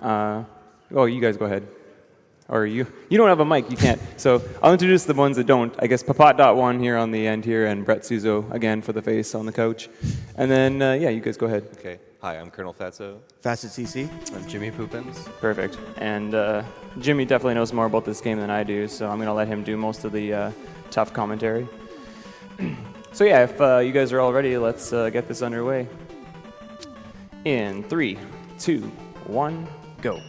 Oh, you guys go ahead. Or you don't have a mic, you can't. So I'll introduce the ones that don't. I guess Papat.1 here on the end here, and Brett Suzo again for the face on the couch. And then, yeah, you guys go ahead. Okay. Hi, I'm Colonel Fatso. Facet CC. I'm Jimmy Poopins. Perfect. And Jimmy definitely knows more about this game than I do, so I'm going to let him do most of the tough commentary. So yeah, if you guys are all ready, let's get this underway. In 3, 2, 1, go.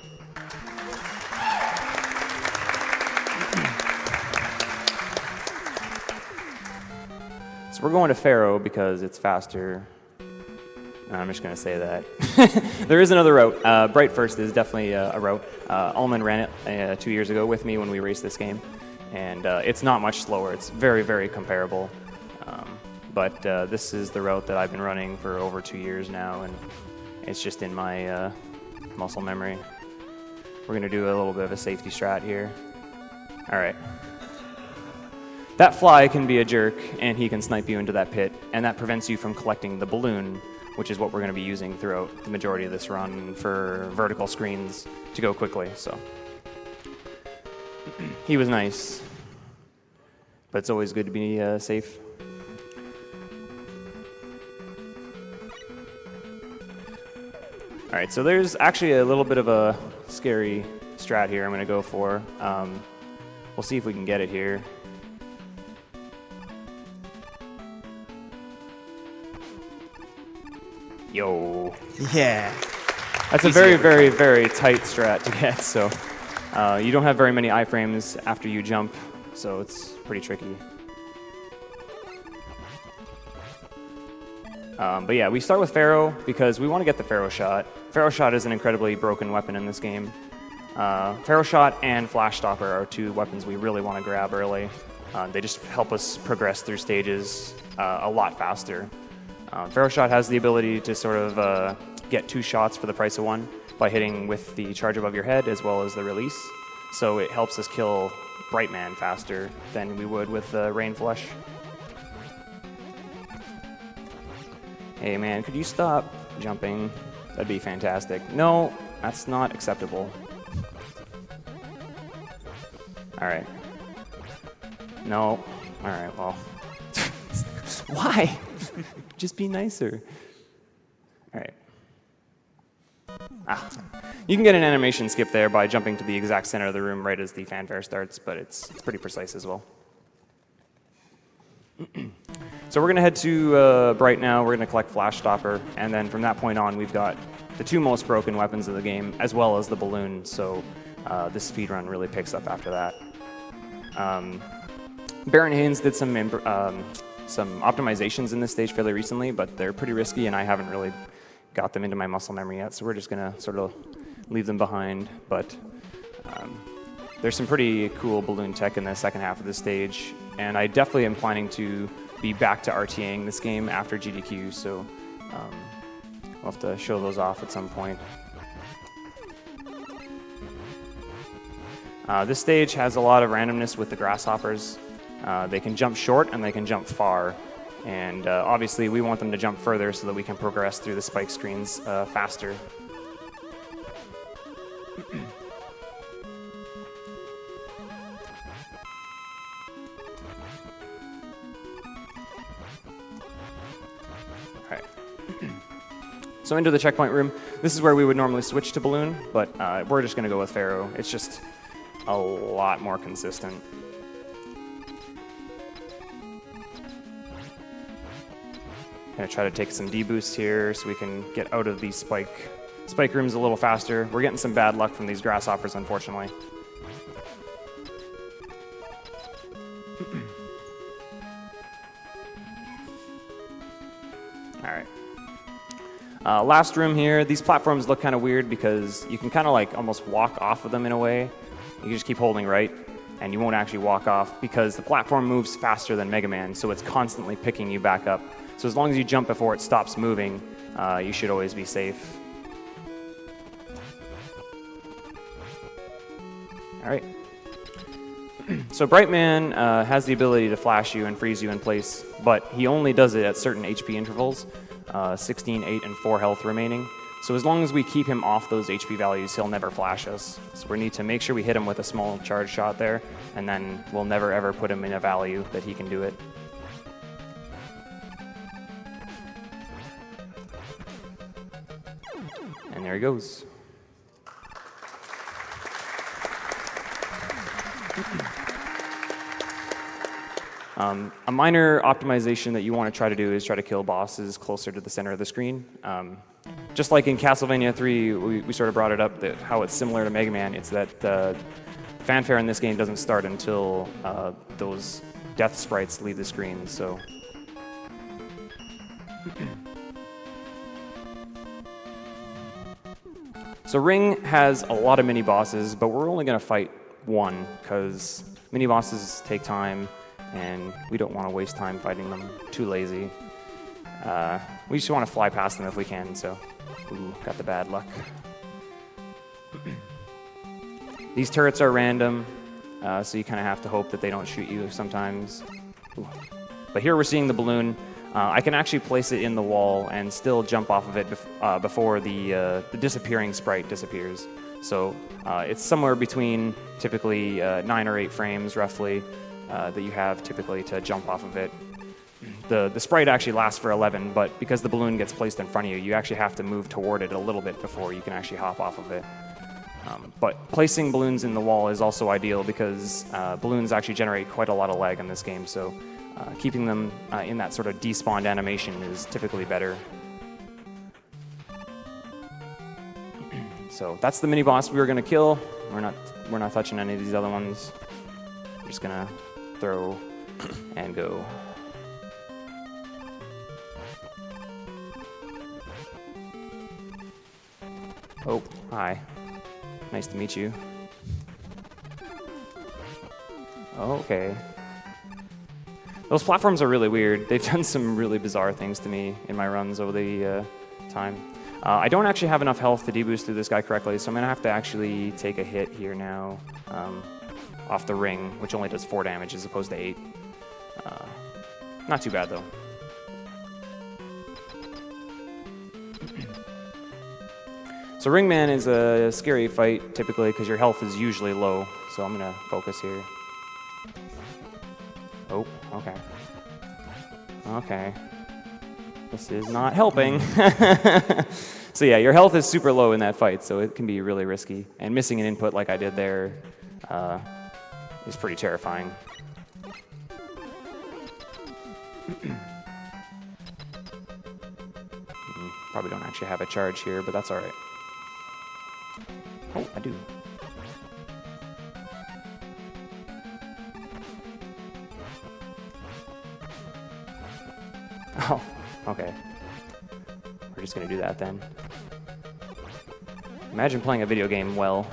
So we're going to Pharaoh because it's faster. No, I'm just going to say that. There is another route. Bright First is definitely a route. Ullman ran it 2 years ago with me when we raced this game. And it's not much slower. It's very, very comparable. But this is the route that I've been running for over 2 years now, and it's just in my muscle memory. We're going to do a little bit of a safety strat here. All right. That fly can be a jerk, and he can snipe you into that pit, and that prevents you from collecting the balloon, which is what we're going to be using throughout the majority of this run for vertical screens to go quickly. So he was nice, but it's always good to be safe. All right, so there's actually a little bit of a scary strat here I'm going to go for. We'll see if we can get it here. Yo. Yeah. That's a very, very, very tight strat to get, so you don't have very many iframes after you jump, so it's pretty tricky. But yeah, we start with Pharaoh because we want to get the Pharaoh shot. Pharaoh shot is an incredibly broken weapon in this game. Pharaoh shot and Flash Stopper are two weapons we really want to grab early. They just help us progress through stages a lot faster. Pharaoh shot has the ability to sort of get 2 shots for the price of 1 by hitting with the charge above your head as well as the release. So it helps us kill Brightman faster than we would with Rain Flush. Hey man, could you stop jumping? That'd be fantastic. No, that's not acceptable. All right. No. All right, well. Why? Just be nicer. All right. You can get an animation skip there by jumping to the exact center of the room right as the fanfare starts, but it's pretty precise as well. So we're going to head to Bright now. We're going to collect Flash Stopper, and then from that point on, we've got the 2 most broken weapons of the game, as well as the balloon, so this speedrun really picks up after that. Baron Haynes did some optimizations in this stage fairly recently, but they're pretty risky, and I haven't really got them into my muscle memory yet, so we're just going to sort of leave them behind. But there's some pretty cool balloon tech in the second half of the stage, and I definitely am planning to be back to RTAing this game after GDQ, so we'll have to show those off at some point. This stage has a lot of randomness with the grasshoppers. They can jump short and they can jump far, and obviously we want them to jump further so that we can progress through the spike screens faster. Alright. So into the checkpoint room. This is where we would normally switch to balloon, but we're just going to go with Pharaoh. It's just a lot more consistent. Gonna try to take some D-boosts here so we can get out of these spike rooms a little faster. We're getting some bad luck from these grasshoppers, unfortunately. All right. Last room here. These platforms look kind of weird because you can kind of like almost walk off of them in a way. You can just keep holding right, and you won't actually walk off because the platform moves faster than Mega Man, so it's constantly picking you back up. So as long as you jump before it stops moving, you should always be safe. All right. So Brightman has the ability to flash you and freeze you in place, but he only does it at certain HP intervals, 16, 8, and 4 health remaining. So as long as we keep him off those HP values, he'll never flash us. So we need to make sure we hit him with a small charge shot there, and then we'll never ever put him in a value that he can do it. And there he goes. A minor optimization that you want to try to do is try to kill bosses closer to the center of the screen. Just like in Castlevania 3, we sort of brought it up that how it's similar to Mega Man. It's that the fanfare in this game doesn't start until those death sprites leave the screen. So. So Ring has a lot of mini bosses, but we're only going to fight one because mini bosses take time, and we don't want to waste time fighting them. Too lazy. We just want to fly past them if we can. So, ooh, got the bad luck. These turrets are random, so you kind of have to hope that they don't shoot you sometimes. Ooh. But here we're seeing the balloon. I can actually place it in the wall and still jump off of it before the disappearing sprite disappears. So it's somewhere between typically 9 or 8 frames, roughly, that you have typically to jump off of it. The sprite actually lasts for 11, but because the balloon gets placed in front of you, you actually have to move toward it a little bit before you can actually hop off of it. But placing balloons in the wall is also ideal because balloons actually generate quite a lot of lag in this game, so keeping them in that sort of despawned animation is typically better. So that's the mini boss we were going to kill. We're not touching any of these other ones. We're just going to throw and go. Oh, hi. Nice to meet you. Oh, okay. Those platforms are really weird. They've done some really bizarre things to me in my runs over the time. I don't actually have enough health to deboost through this guy correctly, so I'm going to have to actually take a hit here now off the ring, which only does 4 damage as opposed to 8. Not too bad, though. So Ringman is a scary fight, typically, because your health is usually low, so I'm going to focus here. Oh, okay. Okay. This is not helping. So yeah, your health is super low in that fight, so it can be really risky. And missing an input like I did there is pretty terrifying. Probably don't actually have a charge here, but that's all right. Oh, I do. Oh, okay. We're just going to do that then. Imagine playing a video game well.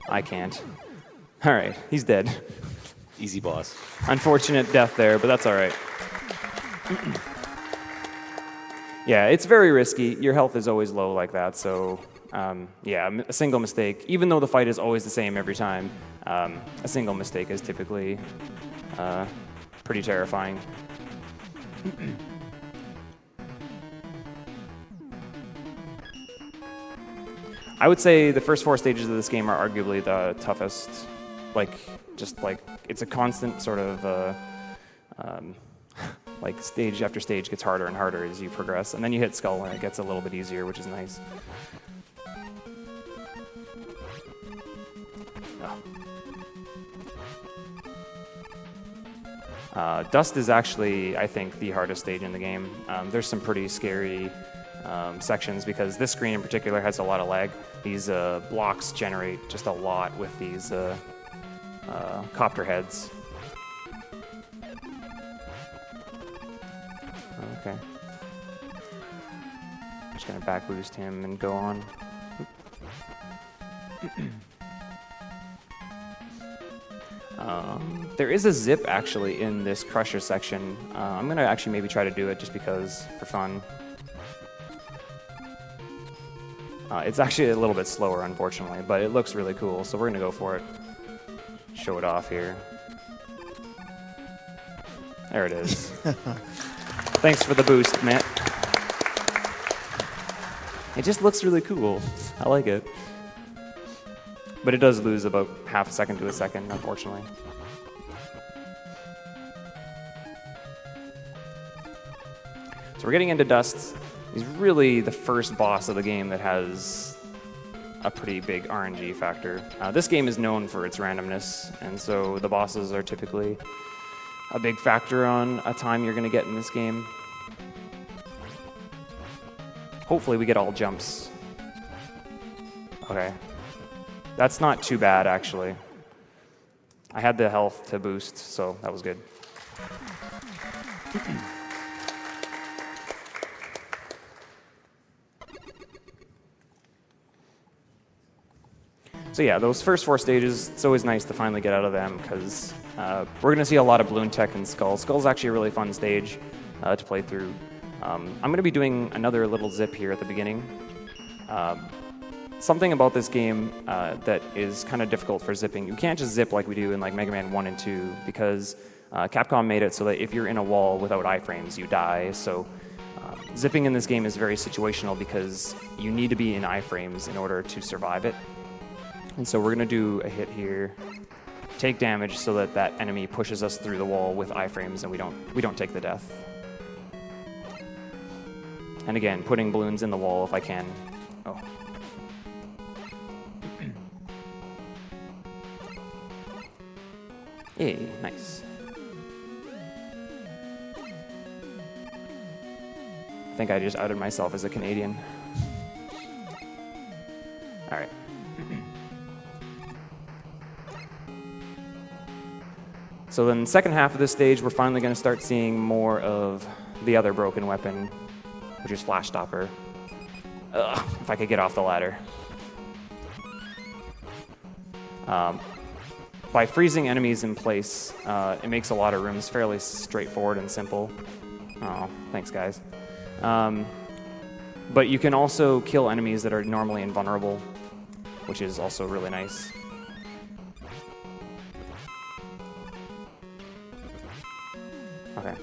I can't. All right, he's dead. Easy boss. Unfortunate death there, but that's all right. Yeah, it's very risky. Your health is always low like that, so yeah, a single mistake, even though the fight is always the same every time, a single mistake is typically pretty terrifying. I would say the first 4 stages of this game are arguably the toughest. Just like it's a constant sort of like stage after stage gets harder and harder as you progress, and then you hit Skull and it gets a little bit easier, which is nice. Dust is actually, I think, the hardest stage in the game. There's some pretty scary sections because this screen in particular has a lot of lag. These blocks generate just a lot with these copter heads. Okay. Just gonna back boost him and go on. There is a zip actually in this Crusher section. I'm gonna actually maybe try to do it just because, for fun. It's actually a little bit slower, unfortunately, but it looks really cool, so we're gonna go for it. Show it off here. There it is. Thanks for the boost, Matt. It just looks really cool. I like it. But it does lose about half a second to a second, unfortunately. So we're getting into Dust. He's really the first boss of the game that has a pretty big RNG factor. This game is known for its randomness, and so the bosses are typically a big factor on a time you're going to get in this game. Hopefully we get all jumps. Okay. That's not too bad, actually. I had the health to boost, so that was good. So yeah, those first 4 stages, it's always nice to finally get out of them because we're going to see a lot of Balloon Tech and Skull. Skull's actually a really fun stage to play through. I'm going to be doing another little zip here at the beginning. Something about this game that is kind of difficult for zipping. You can't just zip like we do in like Mega Man 1 and 2 because Capcom made it so that if you're in a wall without iframes, you die. So zipping in this game is very situational because you need to be in iframes in order to survive it. And so we're going to do a hit here, take damage so that that enemy pushes us through the wall with iframes and we don't take the death. And again, putting balloons in the wall if I can. Oh. Hey, nice. I think I just outed myself as a Canadian. All right. So then the second half of this stage, we're finally going to start seeing more of the other broken weapon, which is Flash Stopper. Ugh, if I could get off the ladder. By freezing enemies in place, it makes a lot of rooms fairly straightforward and simple. Oh, thanks, guys. But you can also kill enemies that are normally invulnerable, which is also really nice. Okay.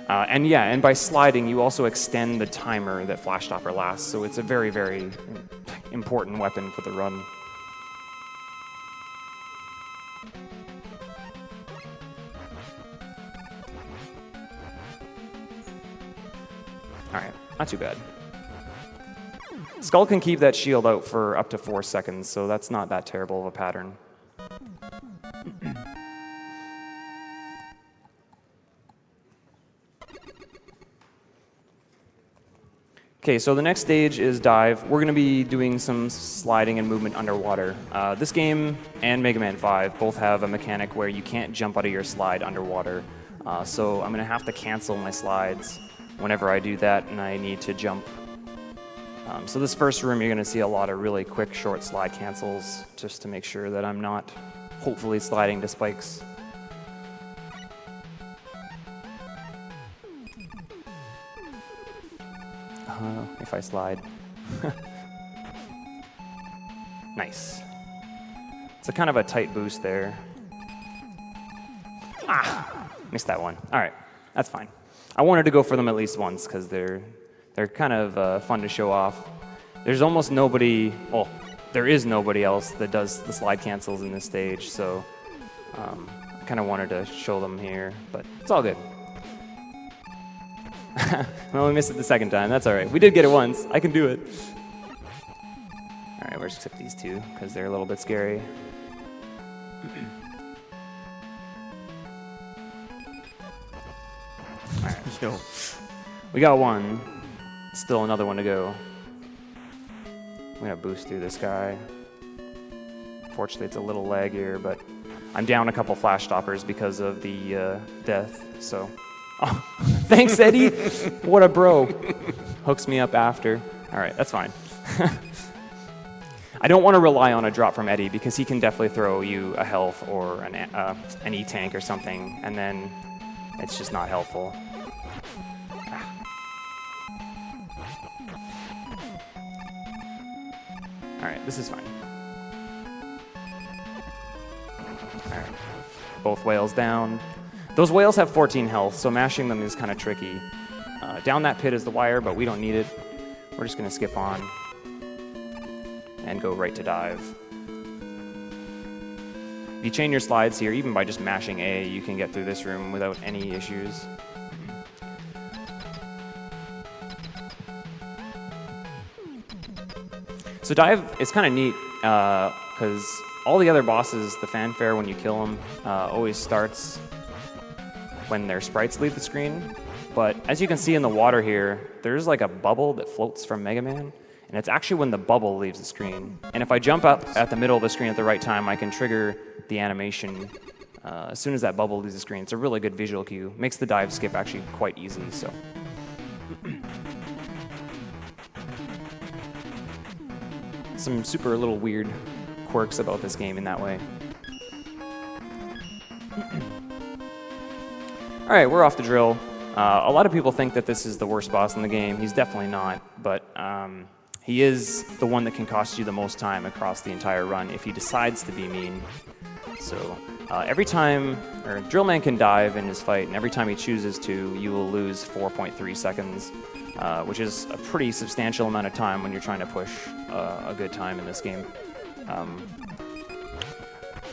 And by sliding, you also extend the timer that Flash Stopper lasts, so it's a very, very important weapon for the run. Alright, not too bad. Skull can keep that shield out for up to 4 seconds, so that's not that terrible of a pattern. Okay, so the next stage is Dive. We're going to be doing some sliding and movement underwater. This game and Mega Man 5 both have a mechanic where you can't jump out of your slide underwater. So I'm going to have to cancel my slides whenever I do that and I need to jump. So this first room, you're going to see a lot of really quick, short slide cancels just to make sure that I'm not, hopefully, sliding to spikes. If I slide. Nice. It's a kind of a tight boost there. Ah! Missed that one. All right, that's fine. I wanted to go for them at least once because they're kind of fun to show off. There's almost nobody, well, there is nobody else that does the slide cancels in this stage, so I kind of wanted to show them here, but it's all good. Well, we missed it the second time. That's all right. We did get it once. I can do it. All right, we'll just skip these two because they're a little bit scary. All right. Yo. We got one. Still another one to go. I'm going to boost through this guy. Fortunately, it's a little laggier, but I'm down a couple Flash Stoppers because of the death, so... Oh, thanks, Eddie. What a bro. Hooks me up after. All right, that's fine. I don't want to rely on a drop from Eddie because he can definitely throw you a health or an E-tank or something, and then it's just not helpful. All right, this is fine. All right, both whales down. Those whales have 14 health, so mashing them is kind of tricky. Down that pit is the wire, but we don't need it. we're just going to skip on and go right to dive. If you chain your slides here, even by just mashing A, you can get through this room without any issues. So dive is kind of neat because all the other bosses, the fanfare when you kill them, always starts when their sprites leave the screen. But as you can see in the water here, there's like a bubble that floats from Mega Man, and it's actually when the bubble leaves the screen. And if I jump up at the middle of the screen at the right time, I can trigger the animation as soon as that bubble leaves the screen. It's a really good visual cue. Makes the dive skip actually quite easy. So. Some super little weird quirks about this game in that way. All right, we're off the drill. A lot of people think that this is the worst boss in the game. He's definitely not, but he is the one that can cost you the most time across the entire run if he decides to be mean. So every time, or Drillman can dive in his fight, and every time he chooses to, you will lose 4.3 seconds, which is a pretty substantial amount of time when you're trying to push a good time in this game.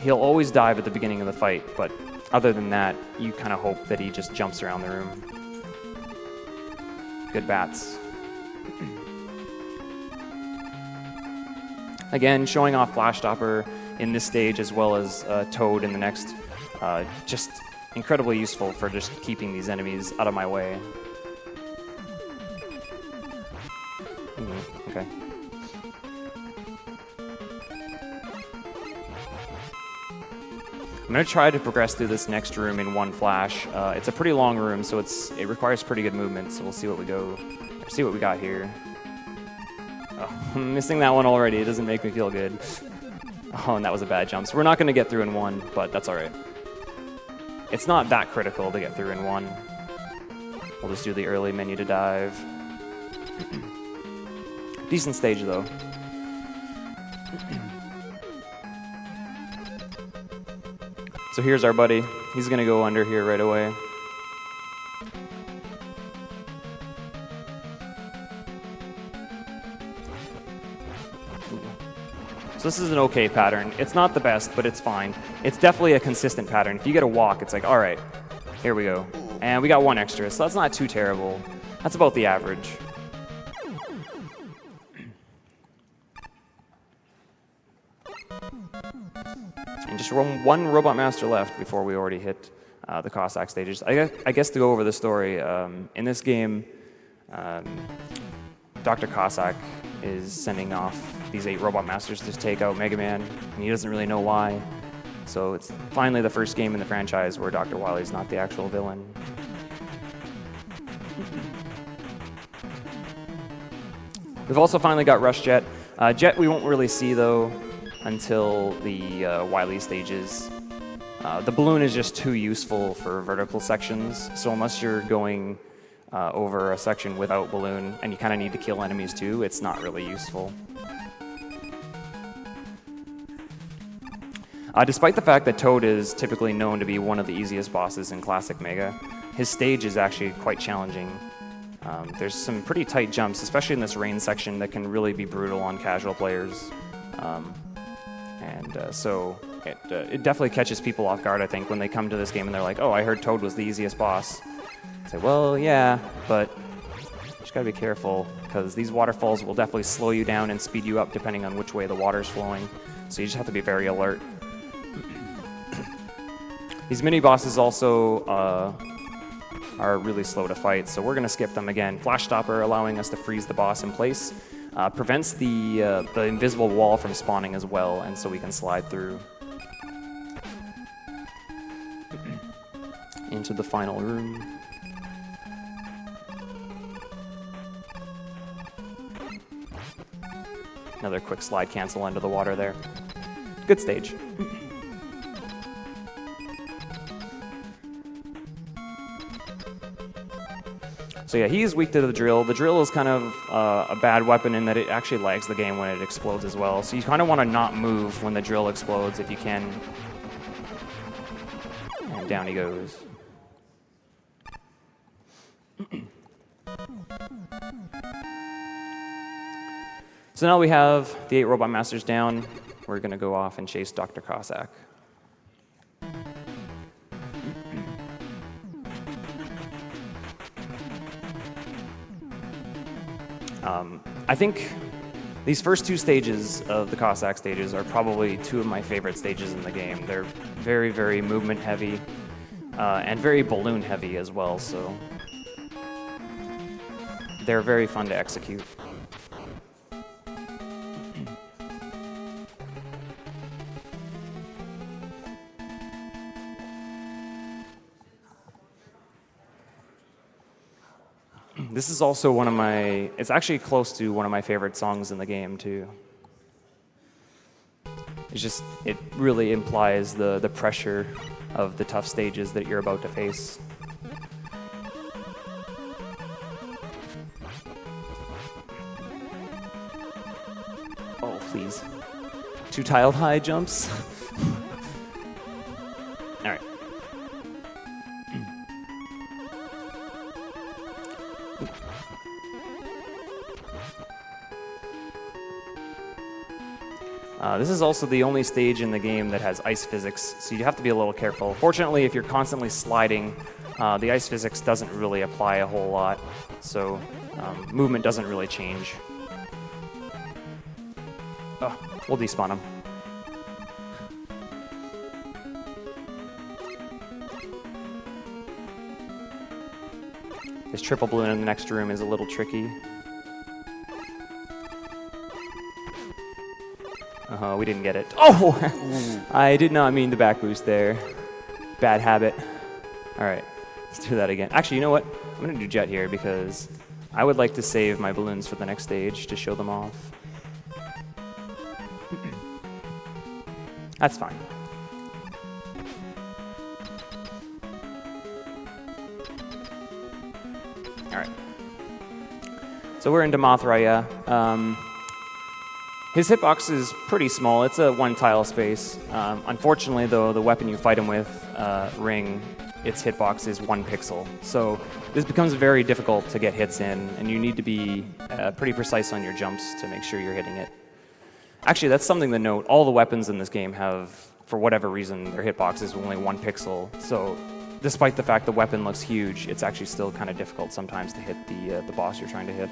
He'll always dive at the beginning of the fight, but other than that, you kind of hope that he just jumps around the room. Good bats. Again, showing off Flash Stopper in this stage as well as Toad in the next. Just incredibly useful for just keeping these enemies out of my way. Okay. I'm going to try to progress through this next room in one flash. It's a pretty long room, so it requires pretty good movement, so we'll see what we got here. Oh, I'm missing that one already. It doesn't make me feel good. Oh, and that was a bad jump. So we're not going to get through in one, but that's all right. It's not that critical to get through in one. We'll just do the early menu to dive. Decent stage, though. So here's our buddy. He's going to go under here right away. So this is an okay pattern. It's not the best, but it's fine. It's definitely a consistent pattern. If you get a walk, it's like, all right, here we go. And we got one extra, so that's not too terrible. That's about the average. And just one Robot Master left before we already hit the Cossack stages. I guess to go over the story, in this game, Dr. Cossack is sending off these 8 Robot Masters to take out Mega Man, and he doesn't really know why. So it's finally the first game in the franchise where Dr. Wily's not the actual villain. We've also finally got Rush Jet. Jet we won't really see, though, until the Wily stages. The balloon is just too useful for vertical sections, so unless you're going over a section without balloon, and you kind of need to kill enemies too, it's not really useful. Despite the fact that Toad is typically known to be one of the easiest bosses in Classic Mega, his stage is actually quite challenging. There's some pretty tight jumps, especially in this rain section, that can really be brutal on casual players. So it definitely catches people off guard, I think, when they come to this game and they're like, oh, I heard Toad was the easiest boss. I say, well, yeah, but you just gotta be careful, because these waterfalls will definitely slow you down and speed you up depending on which way the water's flowing. So you just have to be very alert. These mini-bosses also are really slow to fight, so we're going to skip them again. Flash Stopper, allowing us to freeze the boss in place, prevents the invisible wall from spawning as well, and so we can slide through into the final room. Another quick slide cancel into the water there. Good stage. So yeah, he is weak to the drill. The drill is kind of a bad weapon in that it actually lags the game when it explodes as well. So you kind of want to not move when the drill explodes if you can. And down he goes. So now we have the 8 Robot Masters down. We're going to go off and chase Dr. Cossack. I think these first 2 stages of the Cossack stages are probably 2 of my favorite stages in the game. They're very, very movement heavy and very balloon heavy as well, so they're very fun to execute. This is also one of my, it's actually close to one of my favorite songs in the game too. It's just, it really implies the pressure of the tough stages that you're about to face. Oh, please. 2 tiled high jumps. All right. This is also the only stage in the game that has ice physics, so you have to be a little careful. Fortunately, if you're constantly sliding, the ice physics doesn't really apply a whole lot, so movement doesn't really change. Oh, we'll despawn him. This triple balloon in the next room is a little tricky. We didn't get it. Oh! I did not mean the back boost there. Bad habit. All right, let's do that again. Actually, you know what? I'm going to do jet here because I would like to save my balloons for the next stage to show them off. That's fine. All right. So we're into Mothra. His hitbox is pretty small. It's a 1 tile space. Unfortunately, though, the weapon you fight him with, Ring, its hitbox is 1 pixel. So this becomes very difficult to get hits in, and you need to be pretty precise on your jumps to make sure you're hitting it. Actually, that's something to note. All the weapons in this game have, for whatever reason, their hitbox is only 1 pixel. So despite the fact the weapon looks huge, it's actually still kind of difficult sometimes to hit the boss you're trying to hit.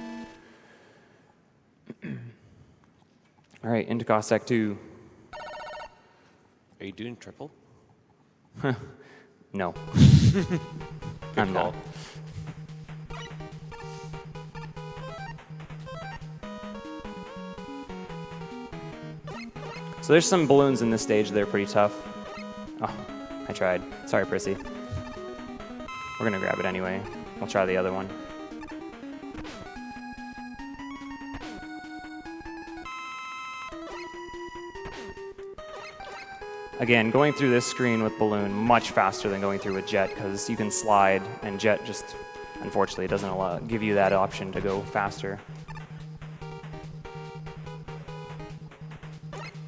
All right, into Cossack 2. Are you doing triple? No. I'm not. So there's some balloons in this stage that are pretty tough. Oh, I tried. Sorry, Prissy. We're gonna grab it anyway. We'll try the other one. Again, going through this screen with balloon much faster than going through with jet because you can slide and jet just, unfortunately, doesn't give you that option to go faster.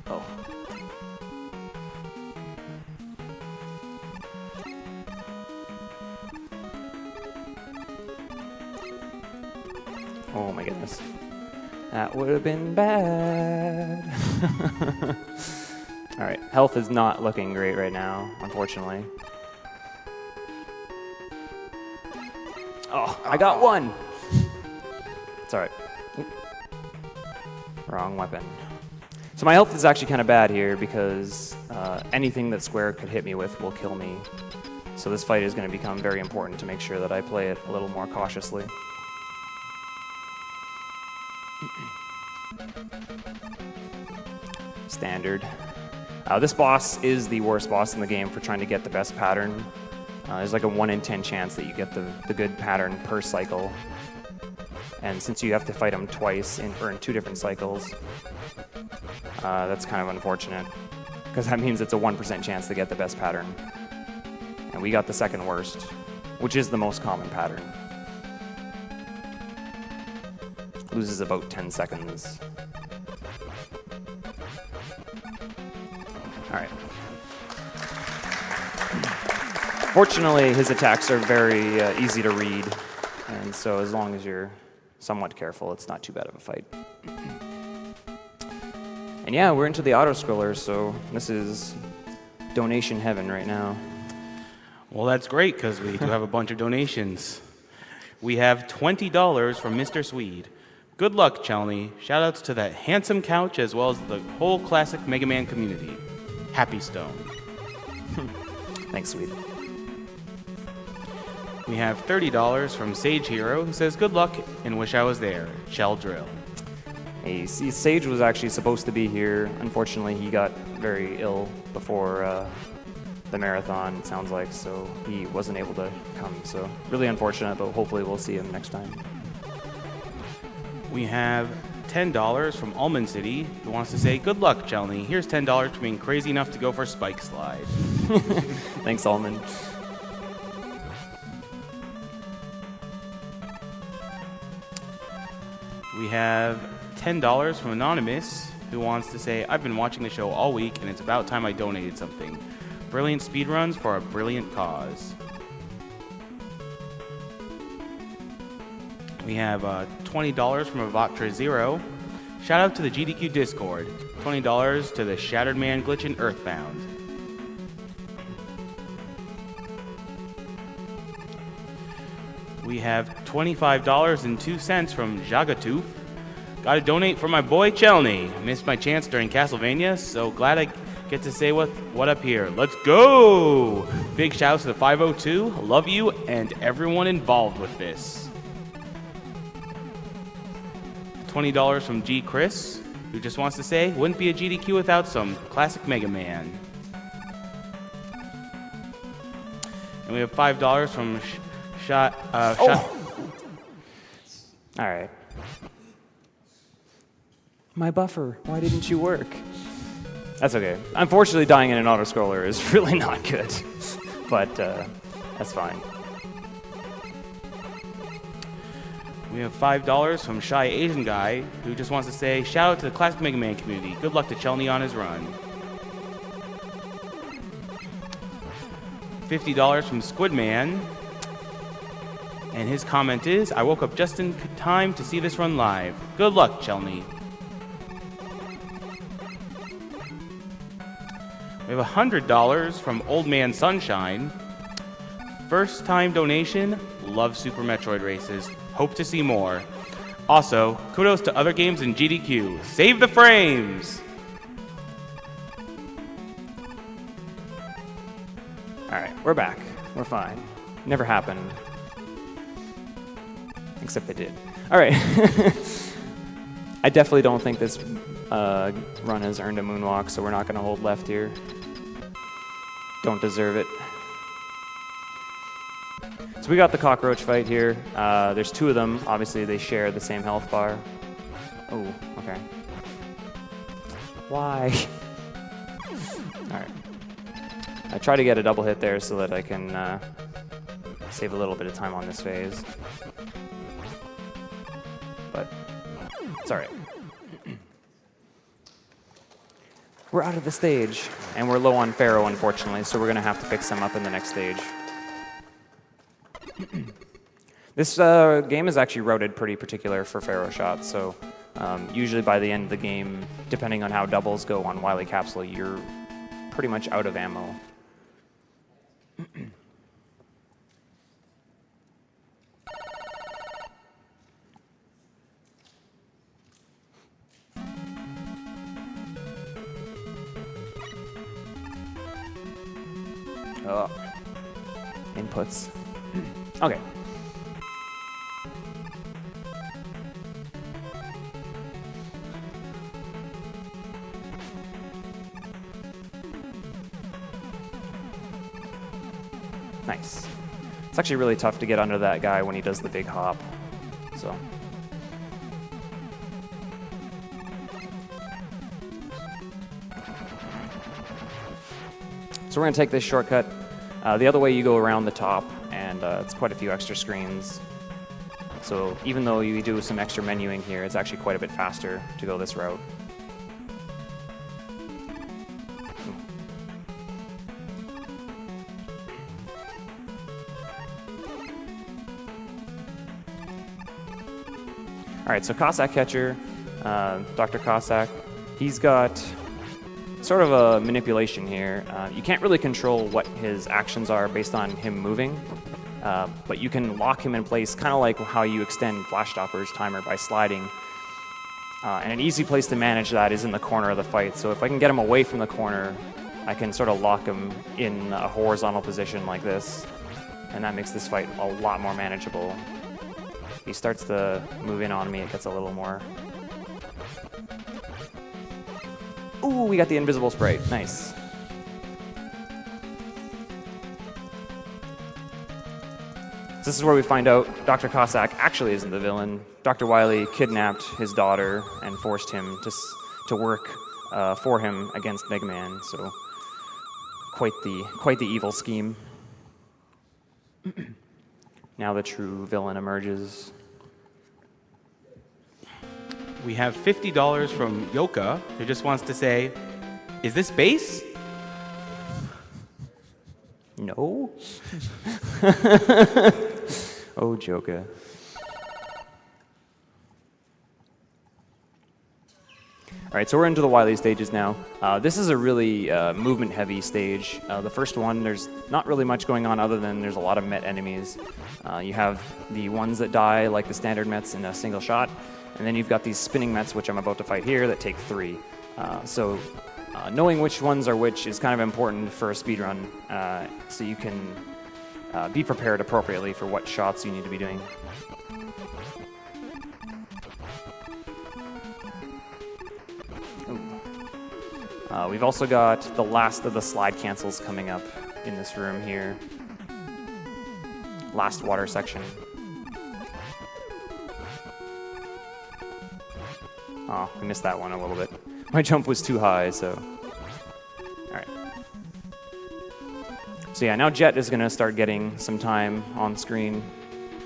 Oh. Oh my goodness. That would have been bad. All right, health is not looking great right now, unfortunately. Oh, I got 1. It's all right. Oop. Wrong weapon. So my health is actually kind of bad here because anything that Square could hit me with will kill me. So this fight is going to become very important to make sure that I play it a little more cautiously. Standard. This boss is the worst boss in the game for trying to get the best pattern. There's like a 1 in 10 chance that you get the good pattern per cycle. And since you have to fight him twice in 2 different cycles, that's kind of unfortunate. Because that means it's a 1% chance to get the best pattern. And we got the second worst, which is the most common pattern. Loses about 10 seconds. All right. Fortunately, his attacks are very easy to read, and so as long as you're somewhat careful, it's not too bad of a fight. And yeah, we're into the auto-scroller, so this is donation heaven right now. Well, that's great because we do have a bunch of donations. We have $20 from Mr. Swede. Good luck, Chelney. Shoutouts to that handsome couch as well as the whole classic Mega Man community. Happy Stone. Thanks, Swede. We have $30 from Sage Hero, who says, good luck and wish I was there. Chell Drill. Hey, see, Sage was actually supposed to be here. Unfortunately, he got very ill before the marathon, it sounds like, so he wasn't able to come. So really unfortunate, but hopefully we'll see him next time. We have $10 from Almond City, who wants to say, good luck, Chelney. Here's $10 for being crazy enough to go for Spike Slide. Thanks, Almond. We have $10 from Anonymous, who wants to say, I've been watching the show all week, and it's about time I donated something. Brilliant speedruns for a brilliant cause. We have $20 from Avatra Zero. Shout out to the GDQ Discord. $20 to the Shattered Man Glitch in Earthbound. We have $25.02 from Jagatooth. Gotta donate for my boy Chelney. Missed my chance during Castlevania, so glad I get to say what up here. Let's go! Big shout out to the 502. Love you and everyone involved with this. $20 from G. Chris, who just wants to say, wouldn't be a GDQ without some classic Mega Man. And we have $5 from Shot. All right. My buffer, why didn't you work? That's okay. Unfortunately, dying in an auto-scroller is really not good, but that's fine. We have $5 from Shy Asian Guy, who just wants to say, shout out to the classic Mega Man community. Good luck to Chelney on his run. $50 from Squidman. And his comment is, I woke up just in time to see this run live. Good luck, Chelney. We have $100 from Old Man Sunshine. First time donation, love Super Metroid races. Hope to see more. Also, kudos to other games in GDQ. Save the frames! Alright, we're back. We're fine. Never happened. Except it did. Alright. I definitely don't think this run has earned a moonwalk, so we're not going to hold left here. Don't deserve it. So we got the cockroach fight here. There's two of them. Obviously, they share the same health bar. Oh, okay. Why? Alright. I try to get a double hit there so that I can save a little bit of time on this phase. But it's alright. We're out of the stage, and we're low on Pharaoh, unfortunately, so we're going to have to pick some up in the next stage. This game is actually routed pretty particular for Pharaoh shots, so usually by the end of the game, depending on how doubles go on Wily Capsule, you're pretty much out of ammo. Oh. Inputs. Okay. Nice. It's actually really tough to get under that guy when he does the big hop. So. So we're going to take this shortcut. The other way you go around the top, and it's quite a few extra screens. So even though you do some extra menuing here, it's actually quite a bit faster to go this route. All right, so Cossack Catcher, Dr. Cossack, He's got sort of a manipulation here. You can't really control what his actions are based on him moving, but you can lock him in place, kind of like how you extend Flashstopper's timer by sliding. And an easy place to manage that is in the corner of the fight. So if I can get him away from the corner, I can sort of lock him in a horizontal position like this, and that makes this fight a lot more manageable. If he starts to move in on me, it gets a little more... Ooh, we got the invisible sprite. Nice. So this is where we find out Dr. Cossack actually isn't the villain. Dr. Wily kidnapped his daughter and forced him to work for him against Mega Man. So quite the evil scheme. Now the true villain emerges. We have $50 from Yoka, who just wants to say, is this base? No. Oh, Joka. All right, so we're into the Wily stages now. This is a really movement-heavy stage. The first one, there's not really much going on other than there's a lot of Met enemies. You have the ones that die, like the standard Mets, in a single shot, and then you've got these spinning Mets, which I'm about to fight here, that take 3. So knowing which ones are which is kind of important for a speedrun, so you can be prepared appropriately for what shots you need to be doing. We've also got the last of the slide cancels coming up in this room here. Last water section. Oh, I missed that one a little bit. My jump was too high, so... Alright. So yeah, now Jet is going to start getting some time on screen.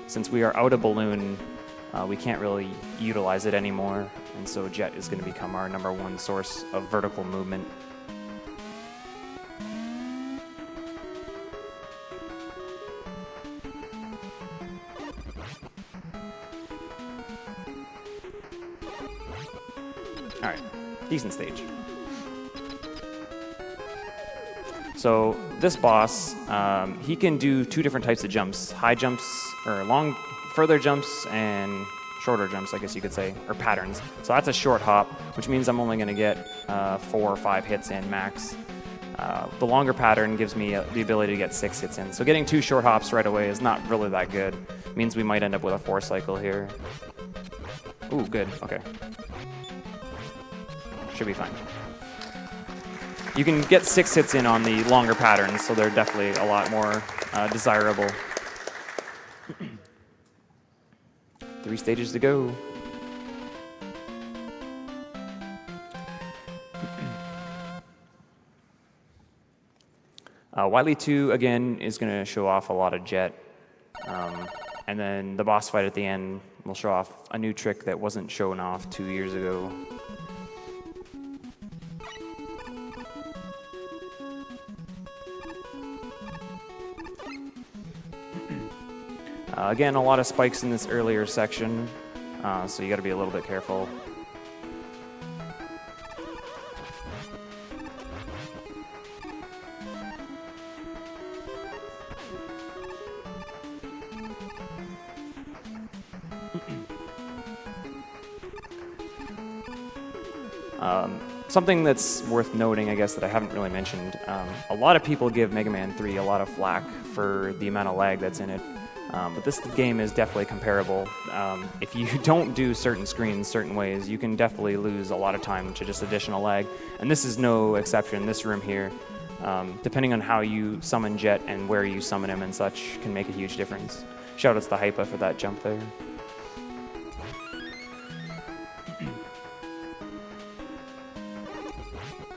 Since we are out of balloon, we can't really utilize it anymore, and so Jet is going to become our #1 source of vertical movement. Alright, decent stage. So this boss, he can do 2 different types of jumps. High jumps, or further jumps, and shorter jumps, I guess you could say, or patterns. So that's a short hop, which means I'm only going to get 4 or 5 hits in max. The longer pattern gives me the ability to get 6 hits in. So getting 2 short hops right away is not really that good. It means we might end up with a 4 cycle here. Ooh, good, okay. Should be fine. You can get 6 hits in on the longer patterns, so they're definitely a lot more desirable. 3 stages to go. Wily 2, again, is going to show off a lot of Jet. And then the boss fight at the end will show off a new trick that wasn't shown off 2 years ago. Again, a lot of spikes in this earlier section, so you got to be a little bit careful. Something that's worth noting, I guess, that I haven't really mentioned, a lot of people give Mega Man 3 a lot of flack for the amount of lag that's in it. But this game is definitely comparable. If you don't do certain screens certain ways, you can definitely lose a lot of time to just additional lag. And this is no exception. This room here, depending on how you summon Jet and where you summon him and such, can make a huge difference. Shout out to the Hypa for that jump there.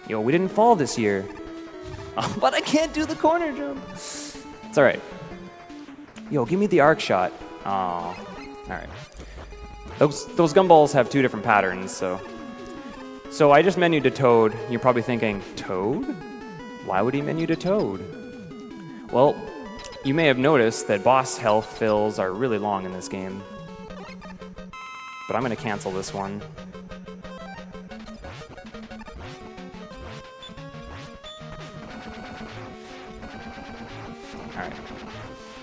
Yo, we didn't fall this year. But I can't do the corner jump. It's all right. Yo, give me the arc shot. Aw. All right. Those gumballs have 2 different patterns, so I just menued to Toad. You're probably thinking, Toad? Why would he menu to Toad? Well, you may have noticed that boss health fills are really long in this game. But I'm going to cancel this one. All right.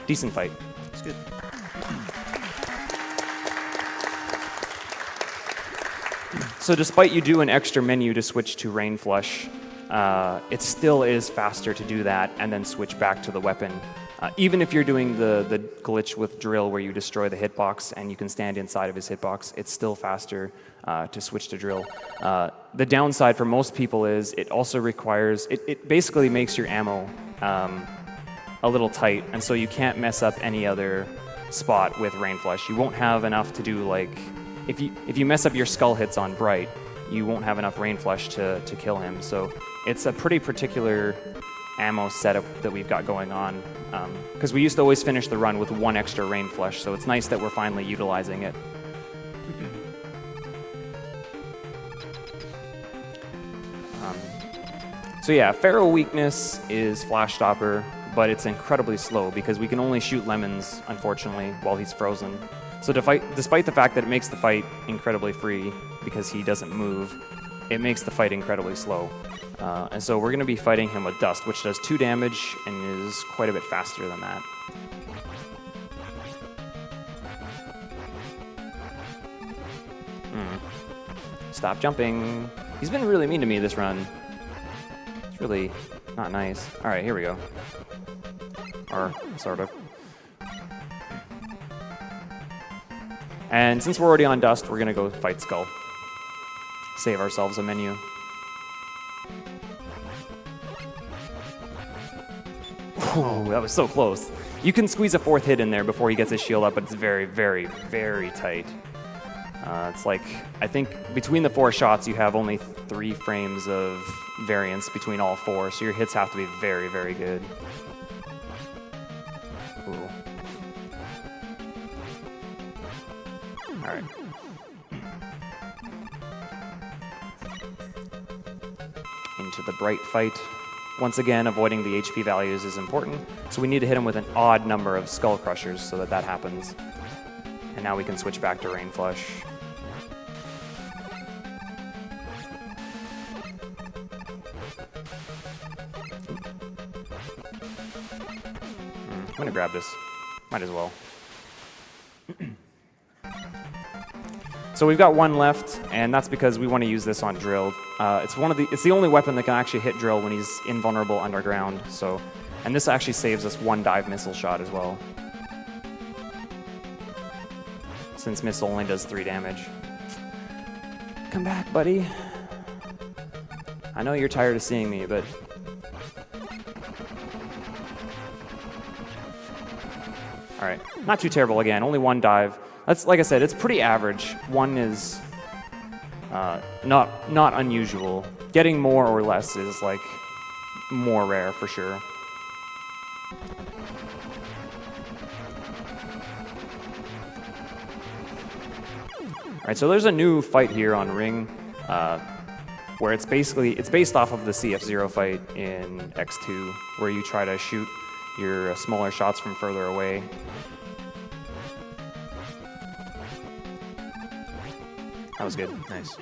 Decent fight. It's good. So despite you do an extra menu to switch to Rain Flush, it still is faster to do that and then switch back to the weapon. Even if you're doing the glitch with Drill where you destroy the hitbox and you can stand inside of his hitbox, it's still faster to switch to Drill. The downside for most people is it also requires, it basically makes your ammo a little tight, and so you can't mess up any other spot with Rain Flush. You won't have enough to do, like, if you mess up your skull hits on Bright, you won't have enough Rain Flush to kill him. So it's a pretty particular ammo setup that we've got going on, because we used to always finish the run with one extra Rain Flush, so it's nice that we're finally utilizing it. So yeah, Pharaoh weakness is Flash Stopper, but it's incredibly slow because we can only shoot lemons, unfortunately, while he's frozen. So despite the fact that it makes the fight incredibly free because he doesn't move, it makes the fight incredibly slow. And so we're going to be fighting him with Dust, which does 2 damage and is quite a bit faster than that. Stop jumping. He's been really mean to me this run. It's really not nice. All right, here we go. Or sort of. And since we're already on Dust, we're going to go fight Skull. Save ourselves a menu. Ooh, that was so close. You can squeeze a 4th hit in there before he gets his shield up, but it's very, very, very tight. It's like, I think between the 4 shots, you have only 3 frames of variance between all 4, so your hits have to be very, very good. Ooh. All right. Into the Bright fight. Once again, avoiding the HP values is important, so we need to hit him with an odd number of Skull Crushers so that happens. And now we can switch back to Rain Flush. I'm gonna grab this. Might as well. So we've got 1 left, and that's because we want to use this on Drill. It's the only weapon that can actually hit Drill when he's invulnerable underground. So, and this actually saves us 1 dive missile shot as well, since missile only does 3 damage. Come back, buddy. I know you're tired of seeing me, but all right, not too terrible again. Only 1 dive. That's, like I said, it's pretty average. 1 is not unusual. Getting more or less is like more rare for sure. All right, so there's a new fight here on Ring, where it's based off of the CF0 fight in X2, where you try to shoot your smaller shots from further away. That was good. Nice.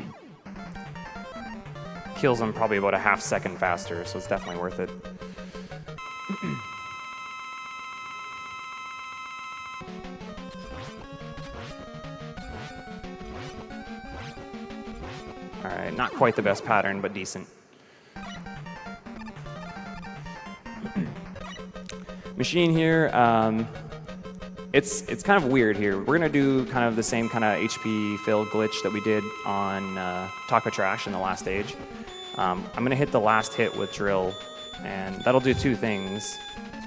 Kills him probably about a ½ second faster, so it's definitely worth it. All right, not quite the best pattern, but decent. Machine here, it's kind of weird here. We're gonna do kind of the same kind of HP fill glitch that we did on Taco Trash in the last stage. I'm gonna hit the last hit with Drill, and that'll do 2 things.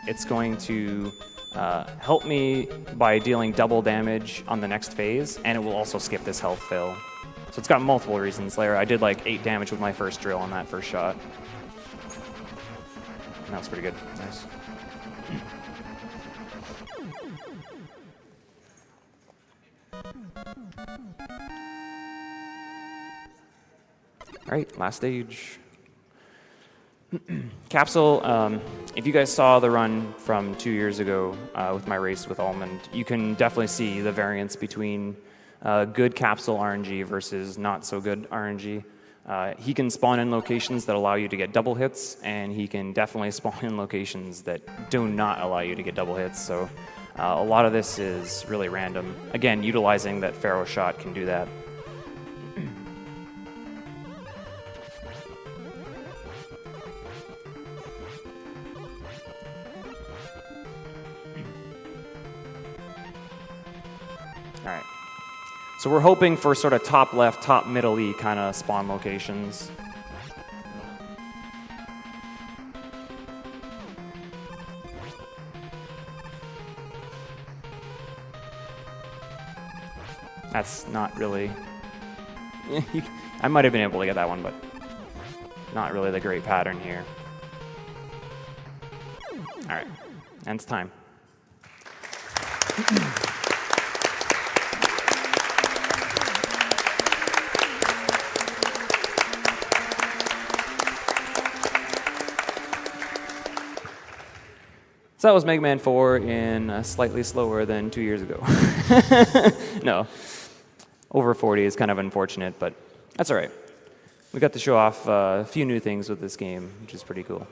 It's going to help me by dealing double damage on the next phase, and it will also skip this health fill. So it's got multiple reasons there. I did like 8 damage with my first Drill on that first shot. And that was pretty good. Nice. All right, last stage. Capsule, if you guys saw the run from 2 years ago with my race with Almond, you can definitely see the variance between good Capsule RNG versus not so good RNG. He can spawn in locations that allow you to get double hits, and he can definitely spawn in locations that do not allow you to get double hits. So a lot of this is really random. Again, utilizing that Pharaoh shot can do that. All right. So we're hoping for sort of top left, top middle-y kind of spawn locations. That's not really... I might have been able to get that one, but not really the great pattern here. All right, and it's time. So that was Mega Man 4 in slightly slower than 2 years ago. No, over 40 is kind of unfortunate, but that's all right. We got to show off a few new things with this game, which is pretty cool.